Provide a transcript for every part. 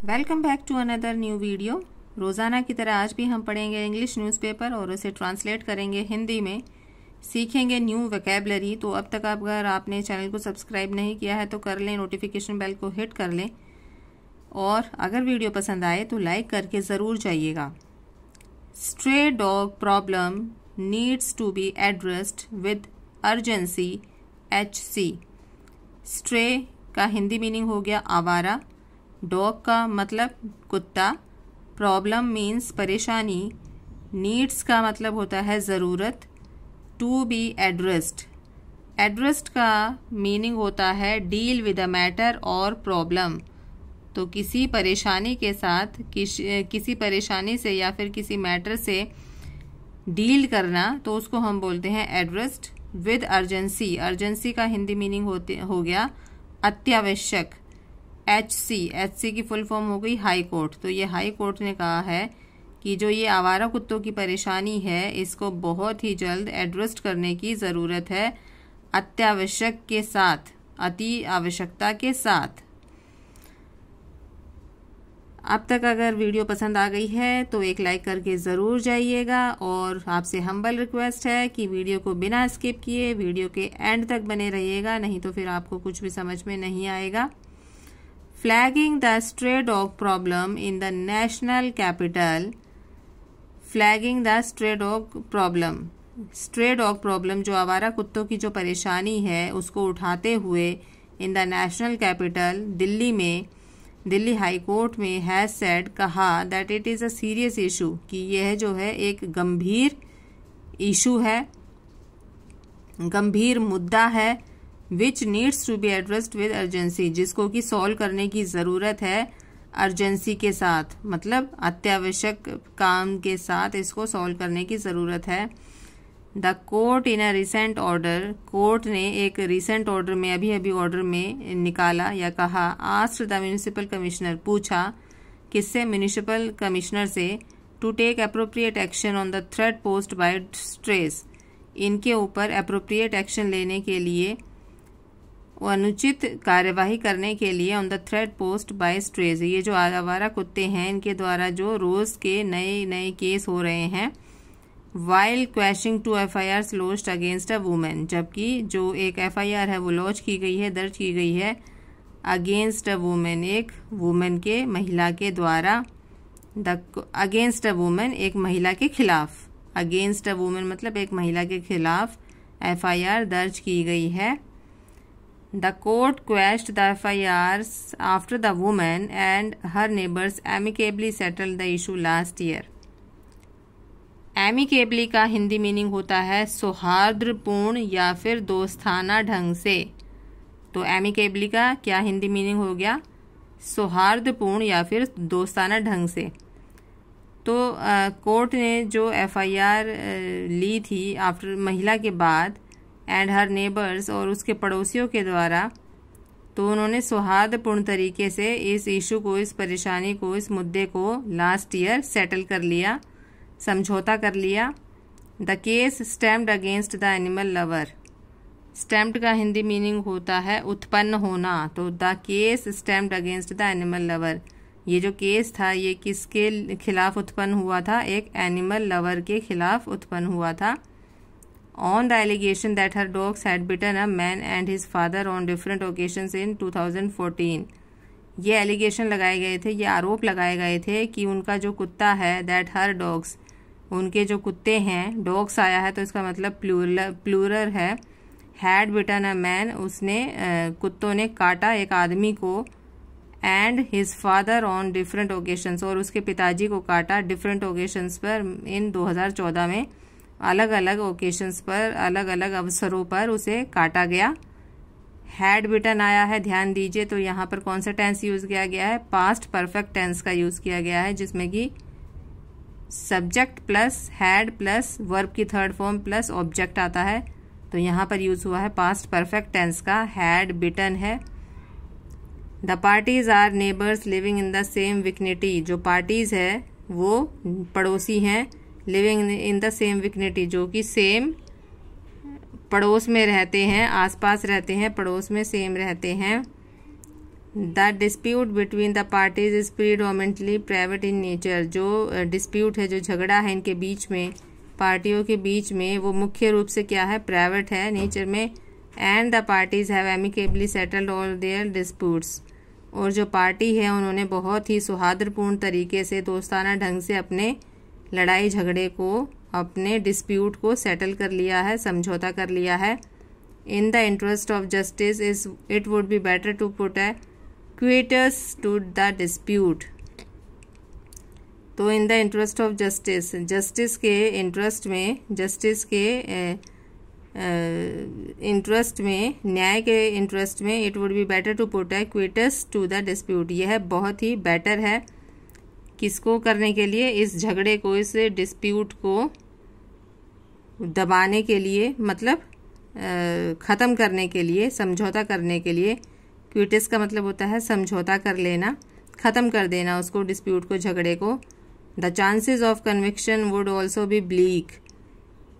Welcome back to another new video. रोज़ाना की तरह आज भी हम पढ़ेंगे इंग्लिश न्यूज़पेपर और उसे ट्रांसलेट करेंगे हिंदी में, सीखेंगे न्यू वोकैबुलरी। तो अब तक अगर आपने चैनल को सब्सक्राइब नहीं किया है तो कर लें, नोटिफिकेशन बेल को हिट कर लें और अगर वीडियो पसंद आए तो लाइक करके ज़रूर जाइएगा। Stray dog problem needs to be addressed with urgency HC। Stray का हिंदी मीनिंग हो गया आवारा, डॉग का मतलब कुत्ता, प्रॉब्लम मीन्स परेशानी, नीड्स का मतलब होता है ज़रूरत, टू बी एड्रेस्ड। एड्रेस्ड का मीनिंग होता है डील विद अ मैटर और प्रॉब्लम। तो किसी परेशानी के साथ किसी परेशानी से या फिर किसी मैटर से डील करना तो उसको हम बोलते हैं एड्रेस्ड विद अर्जेंसी। अर्जेंसी का हिंदी मीनिंग हो गया अत्यावश्यक। HC की फुल फॉर्म हो गई हाई कोर्ट। तो ये हाई कोर्ट ने कहा है कि जो ये आवारा कुत्तों की परेशानी है इसको बहुत ही जल्द एड्रेस करने की ज़रूरत है, अत्यावश्यक के साथ, अति आवश्यकता के साथ। अब तक अगर वीडियो पसंद आ गई है तो एक लाइक करके ज़रूर जाइएगा और आपसे हम्बल रिक्वेस्ट है कि वीडियो को बिना स्किप किए वीडियो के एंड तक बने रहिएगा, नहीं तो फिर आपको कुछ भी समझ में नहीं आएगा। Flagging the stray dog problem in the national capital. Flagging the stray dog problem. Stray dog problem जो आवारा कुत्तों की जो परेशानी है उसको उठाते हुए in the national capital Delhi में, दिल्ली हाई कोर्ट में has said कहा that it is a serious issue कि यह जो है एक गंभीर इशू है, गंभीर मुद्दा है, which needs to be addressed with urgency, जिसको कि सॉल्व करने की ज़रूरत है अर्जेंसी के साथ, मतलब अत्यावश्यक काम के साथ इसको सॉल्व करने की ज़रूरत है। The court in a recent order, court ने एक रिसेंट ऑर्डर में अभी ऑर्डर में निकाला या कहा, आस्क्ड द म्यूनिसिपल कमिश्नर, पूछा किससे, म्यूनिसिपल कमिश्नर से, to take appropriate action on the threat post by strays, इनके ऊपर अप्रोप्रिएट एक्शन लेने के लिए, अनुचित कार्यवाही करने के लिए, on the thread post by strays, ये जो आवारा कुत्ते हैं इनके द्वारा जो रोज के नए नए केस हो रहे हैं, while quashing 2 FIRs launched against a women, जबकि जो एक FIR है वो लॉन्च की गई है, दर्ज की गई है अगेंस्ट अ वुमेन, एक वुमेन के, महिला के द्वारा, अगेंस्ट अ वुमेन एक महिला के खिलाफ, अगेंस्ट अ वुमेन मतलब एक महिला के खिलाफ FIR दर्ज की गई है। The court quashed the FIRs after the woman and her neighbors amicably settled the issue last year. Amicably का हिंदी मीनिंग होता है सौहार्दपूर्ण या फिर दोस्ताना ढंग से। तो amicably का क्या हिंदी मीनिंग हो गया, सौहार्दपूर्ण या फिर दोस्ताना ढंग से। तो कोर्ट ने जो FIR ली थी आफ्टर महिला के बाद, एंड हर नेबर्स और उसके पड़ोसियों के द्वारा, तो उन्होंने सौहार्दपूर्ण तरीके से इस इशू को, इस परेशानी को, इस मुद्दे को लास्ट ईयर सेटल कर लिया, समझौता कर लिया। The case stamped against the animal lover, stamped का हिंदी मीनिंग होता है उत्पन्न होना। तो the case stamped against the animal lover, ये जो केस था ये किसके खिलाफ उत्पन्न हुआ था, एक एनिमल लवर के खिलाफ उत्पन्न हुआ था। On the allegation that her dogs had bitten a man and his father on different occasions in 2014, ये एलिगेशन लगाए गए थे, ये आरोप लगाए गए थे कि उनका जो कुत्ता है, that her dogs, उनके जो कुत्ते हैं, डॉग्स आया है तो इसका मतलब प्लूरल है, had bitten a man, उसने कुत्तों ने काटा एक आदमी को, and his father on different occasions, और उसके पिताजी को काटा डिफरेंट ओकेशंस पर, इन 2014 में अलग अलग ओकेशंस पर, अलग अलग अवसरों पर उसे काटा गया। हैड बिटन आया है, ध्यान दीजिए, तो यहाँ पर कौन सा टेंस यूज किया गया है, पास्ट परफेक्ट टेंस का यूज किया गया है, जिसमें कि subject plus had plus verb की थर्ड फॉर्म प्लस ऑब्जेक्ट आता है। तो यहाँ पर यूज हुआ है पास्ट परफेक्ट टेंस का, हैड बिटन है। The parties are neighbours living in the same vicinity, जो पार्टीज है वो पड़ोसी हैं, living in the same vicinity, जो कि सेम पड़ोस में रहते हैं, आसपास रहते हैं, पड़ोस में सेम रहते हैं। The dispute between the parties is predominantly private in nature. जो डिस्प्यूट है, जो झगड़ा है इनके बीच में, पार्टियों के बीच में, वो मुख्य रूप से क्या है, प्राइवेट है नेचर में। And the parties have amicably settled all their disputes. और जो पार्टी है उन्होंने बहुत ही सौहार्दपूर्ण तरीके से, दोस्ताना ढंग से अपने लड़ाई झगड़े को, अपने डिस्प्यूट को सेटल कर लिया है, समझौता कर लिया है। In the interest of justice is it would be better to put a quietus to the dispute. तो in the interest of justice, justice के इंटरेस्ट में, जस्टिस के इंटरेस्ट में, न्याय के इंटरेस्ट में, it would be better to put a quietus to the dispute. यह बहुत ही बेटर है किसको करने के लिए, इस झगड़े को, इस डिस्प्यूट को दबाने के लिए, मतलब ख़त्म करने के लिए, समझौता करने के लिए। क्विटस का मतलब होता है समझौता कर लेना, ख़त्म कर देना उसको, डिस्प्यूट को, झगड़े को। The chances of conviction would also be bleak.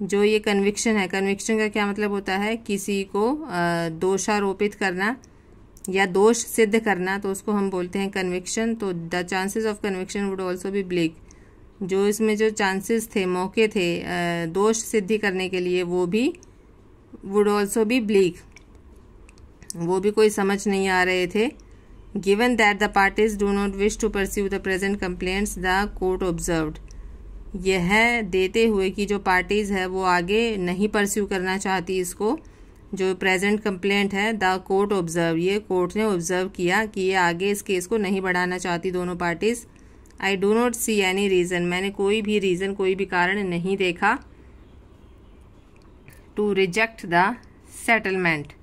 जो ये कन्विक्शन है, कन्विक्शन का क्या मतलब होता है, किसी को दोषारोपित करना या दोष सिद्ध करना, तो उसको हम बोलते हैं कन्विक्शन। तो the chances of conviction would also be bleak. जो इसमें जो चांसेस थे, मौके थे दोष सिद्धि करने के लिए, वो भी वुड ऑल्सो बी ब्लीक, वो भी कोई समझ नहीं आ रहे थे। Given that the parties do not wish to pursue the present complaints the court observed. यह देते हुए कि जो पार्टीज है वो आगे नहीं परस्यू करना चाहती इसको, जो प्रेजेंट कंप्लेंट है, द कोर्ट ऑब्जर्व, ये कोर्ट ने ऑब्जर्व किया कि ये आगे इस केस को नहीं बढ़ाना चाहती दोनों parties. I do not see any reason, मैंने कोई भी रीज़न, कोई भी कारण नहीं देखा, टू रिजेक्ट द सेटलमेंट,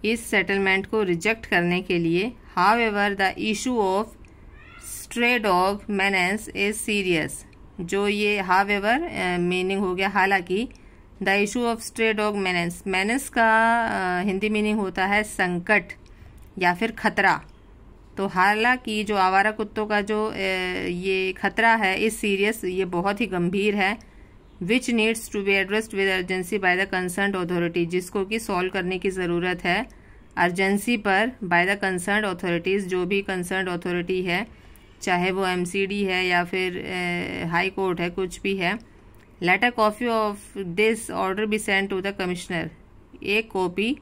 इस सेटलमेंट को रिजेक्ट करने के लिए। However the issue of stray dog menace is serious. जो ये हाउएवर मीनिंग हो गया हालांकि, the issue of stray dog menace, menace का हिंदी मीनिंग होता है संकट या फिर खतरा। तो हालांकि जो आवारा कुत्तों का जो ये खतरा है, इस सीरियस, ये बहुत ही गंभीर है। Which needs to be addressed with urgency by the concerned authority, जिसको कि सॉल्व करने की ज़रूरत है अर्जेंसी पर, बाय द कंसर्न्ड अथॉरिटीज़, जो भी कंसर्न्ड अथॉरिटी है, चाहे वो MCD है या फिर हाई कोर्ट है, कुछ भी है। Let a copy of this order be send to the commissioner. एक कॉपी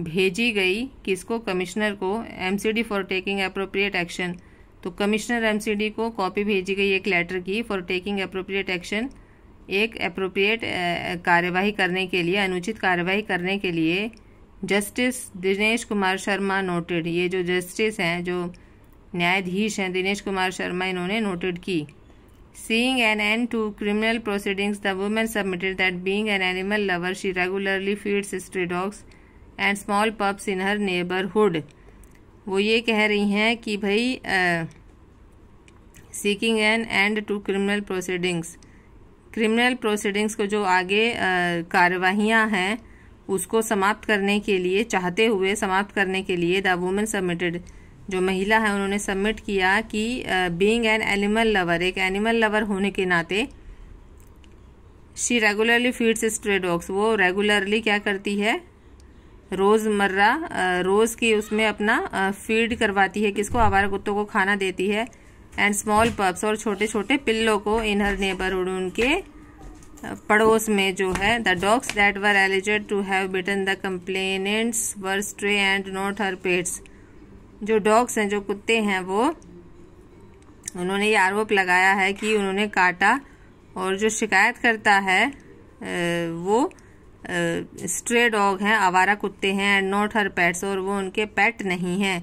भेजी गई किसको, कमिश्नर को। MCD for taking appropriate action, तो कमिश्नर MCD को कॉपी भेजी गई एक लेटर की, फॉर टेकिंग अप्रोप्रिएट एक्शन, एक अप्रोप्रिएट कार्यवाही करने के लिए, अनुचित कार्यवाही करने के लिए। जस्टिस दिनेश कुमार शर्मा नोटेड, ये जो जस्टिस हैं, जो न्यायाधीश हैं दिनेश कुमार शर्मा, इन्होंने नोटेड की। Seeing an end to criminal proceedings, the woman submitted that being an animal lover, she regularly feeds stray dogs and small pups in her neighborhood. वो ये कह रही हैं कि भाई seeking an end to criminal proceedings, criminal proceedings को जो आगे कार्यवाहियाँ हैं उसको समाप्त करने के लिए, चाहते हुए समाप्त करने के लिए, द वुमेन सबमिटेड, जो महिला है उन्होंने सबमिट किया कि बीइंग एन एनिमल लवर, एक एनिमल लवर होने के नाते, she regularly feeds stray dogs, वो रेगुलरली क्या करती है, रोज़मर्रा रोज़ की उसमें अपना फीड करवाती है, किसको, आवारा कुत्तों को खाना देती है। एंड स्मॉल पप्स, और छोटे छोटे पिल्लों को, इन हर नेबरहुड, उनके पड़ोस में जो है। The dogs that were alleged to have bitten the complainants were stray and not her pets. जो डॉग्स हैं, जो कुत्ते हैं, वो उन्होंने ये आरोप लगाया है कि उन्होंने काटा, और जो शिकायत करता है वो स्ट्रे डॉग हैं, आवारा कुत्ते हैं। एंड नॉट हर पेट्स, और वो उनके पेट नहीं हैं।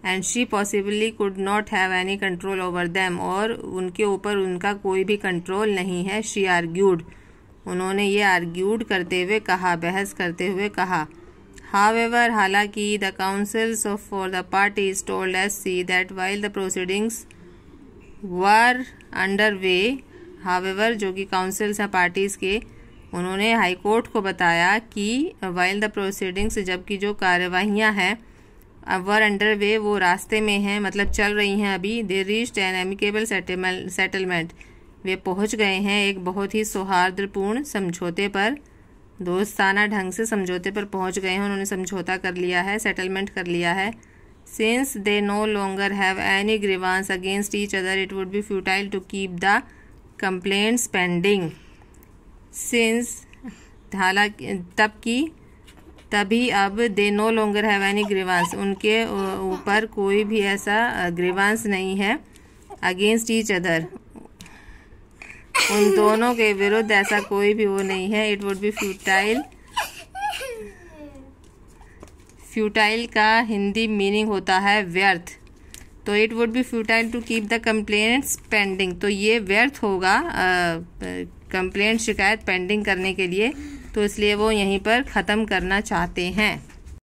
And she possibly could not have any control over them, और उनके ऊपर उनका कोई भी कंट्रोल नहीं है। शी आर्ग्यूड, उन्होंने ये आर्ग्यूड करते हुए कहा, बहस करते हुए कहा। हाउएवर, हालांकि the councils of for the parties told SC that while the proceedings were under way. However, जो कि काउंसिल्स हैं पार्टीज के, उन्होंने हाई कोर्ट को बताया कि वाइल द प्रोसीडिंग्स, जबकि जो कार्यवाहियां हैं वर अंडर वे, वो रास्ते में हैं, मतलब चल रही हैं अभी। They reached an amicable settlement, वे पहुंच गए हैं एक बहुत ही सौहार्दपूर्ण समझौते पर, दोस्ताना ढंग से समझौते पर पहुंच गए हैं। उन्होंने समझौता कर लिया है, सेटलमेंट कर लिया है। Since they no longer have any grievance against each other it would be futile to keep the complaints pending. Since हालांकि तभी अब they no longer have any grievance, उनके ऊपर कोई भी ऐसा ग्रीवांस नहीं है। अगेंस्ट ईच अदर, उन दोनों के विरुद्ध ऐसा कोई भी वो नहीं है। It would be futile, futile का हिंदी मीनिंग होता है व्यर्थ। तो it would be futile to keep the complaints pending, तो ये व्यर्थ होगा कंप्लेंट शिकायत पेंडिंग करने के लिए, तो इसलिए वो यहीं पर ख़त्म करना चाहते हैं।